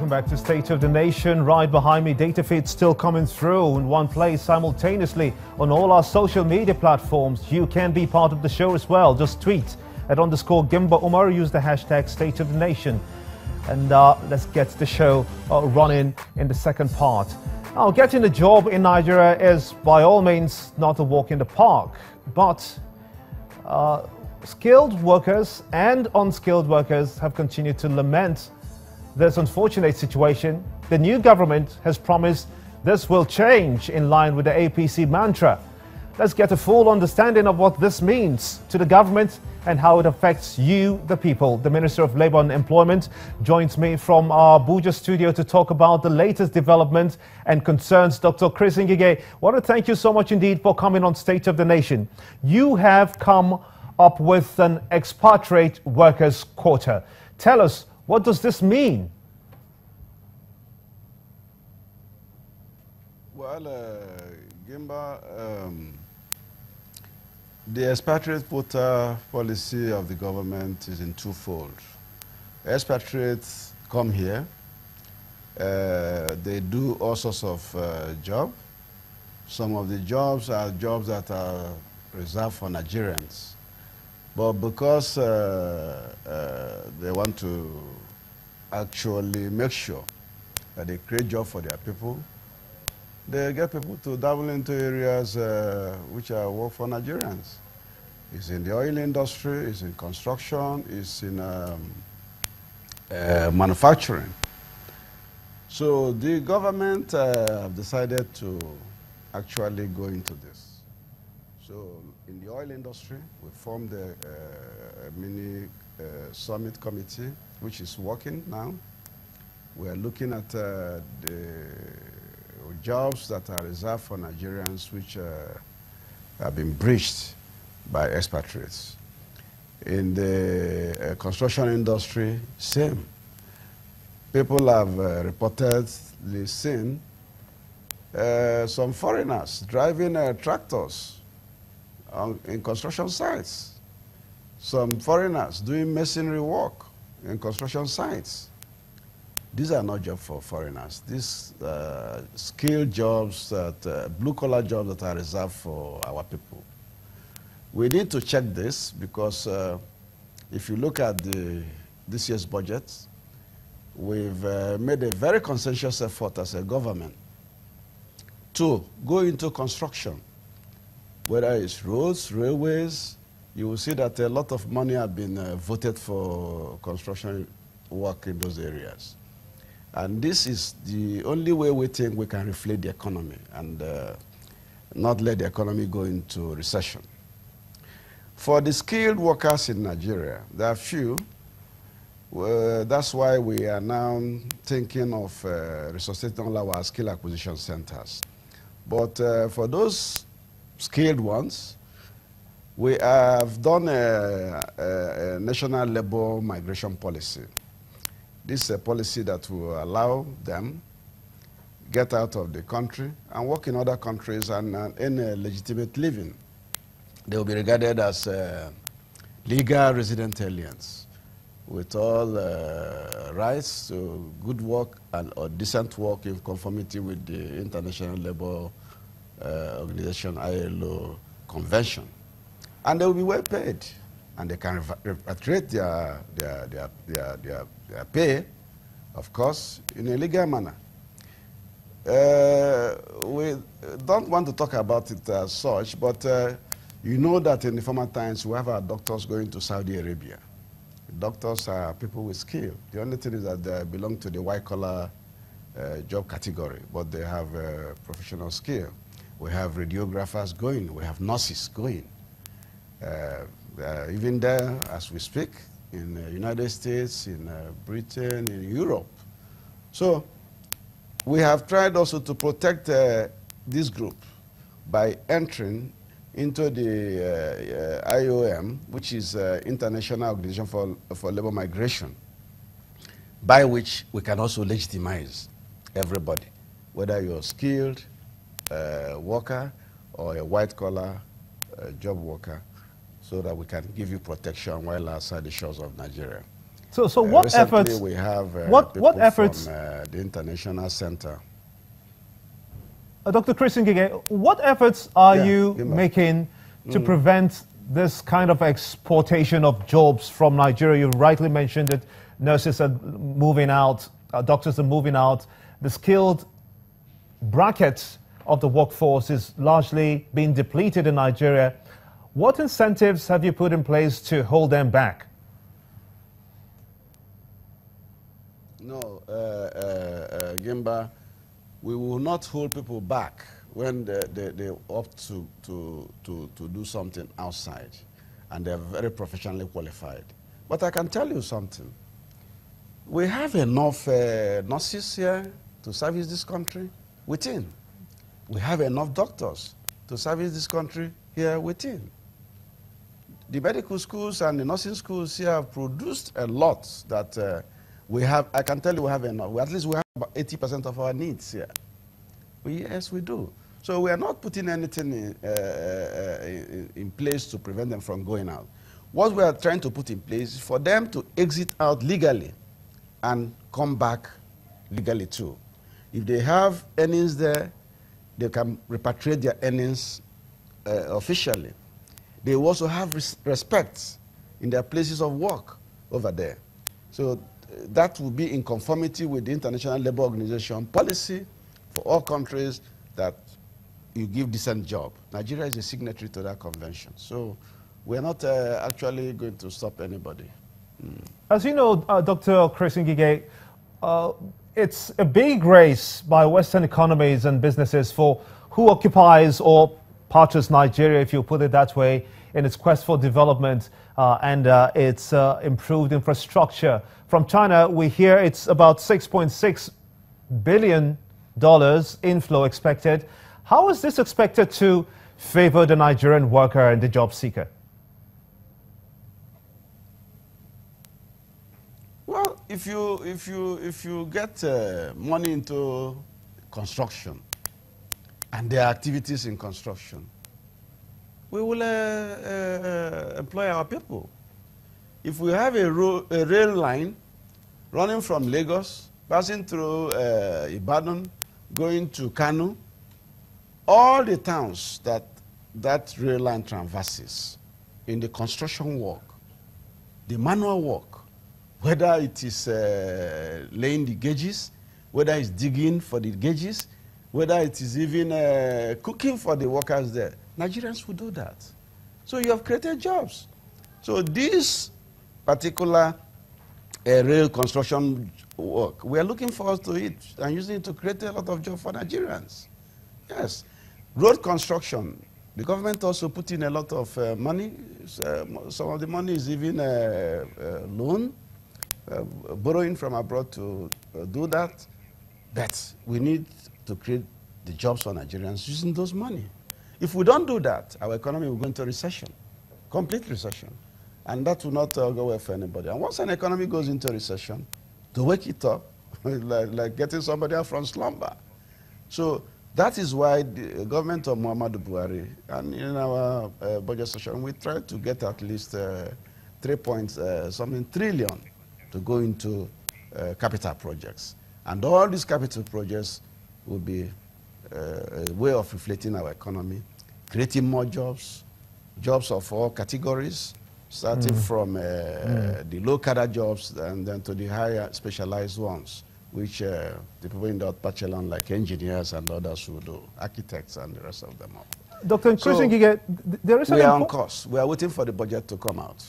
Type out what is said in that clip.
Welcome back to State of the Nation. Right behind me, data feeds still coming through in one place simultaneously on all our social media platforms. You can be part of the show as well. Just tweet at _Gimba Umar. Use the hashtag State of the Nation. And let's get the show running in the second part. Now, getting a job in Nigeria is by all means not a walk in the park, but skilled workers and unskilled workers have continued to lament this unfortunate situation. The new government has promised this will change in line with the APC mantra. Let's get a full understanding of what this means to the government and how it affects you, the people. The Minister of Labour and Employment joins me from our Abuja studio to talk about the latest development and concerns. Dr. Chris Ngige, I want to thank you so much indeed for coming on State of the Nation. You have come up with an expatriate workers quota. Tell us, what does this mean? Well, Gimba, the expatriate quota policy of the government is in twofold. Expatriates come here, they do all sorts of jobs. Some of the jobs are jobs that are reserved for Nigerians. But because they want to actually make sure that they create jobs for their people, they get people to dabble into areas which are work for Nigerians. It's in the oil industry, it's in construction, it's in manufacturing. So the government have decided to actually go into this. So in the oil industry, we formed a mini summit committee, which is working now. We are looking at the jobs that are reserved for Nigerians, which have been breached by expatriates. In the construction industry, same. People have reportedly seen some foreigners driving tractors in construction sites. Some foreigners doing masonry work in construction sites. These are not jobs for foreigners. These skilled jobs, blue-collar jobs that are reserved for our people. We need to check this because if you look at this year's budget, we've made a very conscientious effort as a government to go into construction. Whether it's roads, railways, you will see that a lot of money have been voted for construction work in those areas. And this is the only way we think we can reflate the economy and not let the economy go into recession. For the skilled workers in Nigeria, there are few. That's why we are now thinking of resuscitating all our skill acquisition centers. But for those skilled ones, we have done a national labor migration policy. This is a policy that will allow them get out of the country and work in other countries and earn a legitimate living. They will be regarded as legal resident aliens with all rights to good work or decent work in conformity with the International Labour Organization ILO convention. And they will be well paid, and they can repatriate their pay, of course, in a legal manner. We don't want to talk about it as such, but you know that in the former times we have our doctors going to Saudi Arabia. Doctors are people with skill. The only thing is that they belong to the white-collar job category, but they have professional skill. We have radiographers going. We have nurses going. Even there, as we speak, in the United States, in Britain, in Europe. So we have tried also to protect this group by entering into the IOM, which is International Organization for Labor Migration, by which we can also legitimize everybody, whether you're a skilled worker or a white-collar job worker, so that we can give you protection while outside the shores of Nigeria. So what recently efforts? we have what efforts from the International Center. Dr. Chris Ngige, what efforts are you Gimba. making to prevent this kind of exportation of jobs from Nigeria? You rightly mentioned that nurses are moving out, doctors are moving out. The skilled bracket of the workforce is largely being depleted in Nigeria. What incentives have you put in place to hold them back? No, Gimba, we will not hold people back when they opt to do something outside and they're very professionally qualified. But I can tell you something. We have enough nurses here to service this country within. We have enough doctors to service this country here within. The medical schools and the nursing schools here have produced a lot that we have. I can tell you we have enough. At least we have about 80% of our needs here. Yes, we do. So we are not putting anything in place to prevent them from going out. What we are trying to put in place is for them to exit out legally and come back legally too. If they have earnings there, they can repatriate their earnings officially. They also have respect in their places of work over there. So that will be in conformity with the International Labour Organization policy for all countries that you give decent job. Nigeria is a signatory to that convention. So we're not actually going to stop anybody. As you know, Dr. Chris Ngige, it's a big race by Western economies and businesses for who occupies or purchase Nigeria, if you put it that way, in its quest for development and its improved infrastructure. From China, we hear it's about $6.6 billion inflow expected. How is this expected to favor the Nigerian worker and the job seeker? Well, if you get money into construction and there are activities in construction, we will employ our people. If we have a rail line running from Lagos, passing through Ibadan, going to Kano, all the towns that rail line traverses in the construction work, the manual work, whether it is laying the gauges, whether it's digging for the gauges, whether it is even cooking for the workers there, Nigerians will do that. So you have created jobs. So this particular rail construction work, we are looking forward to it and using it to create a lot of jobs for Nigerians. Yes. Road construction, the government also put in a lot of money. Some of the money is even loan, borrowing from abroad to do that. But we need to create the jobs for Nigerians using those money. If we don't do that, our economy will go into recession, complete recession. And that will not go well for anybody. And once an economy goes into recession, to wake it up, like getting somebody out from slumber. So that is why the government of Muhammadu Buhari, and in our budget session, we tried to get at least 3.something trillion to go into capital projects. And all these capital projects will be a way of reflecting our economy, creating more jobs, jobs of all categories, starting from the low-cadre jobs and then to the higher specialized ones, which the people in the upper echelon, like engineers and others who do, architects and the rest of them all. Dr. Chris Ngige, there is we are on course. We are waiting for the budget to come out.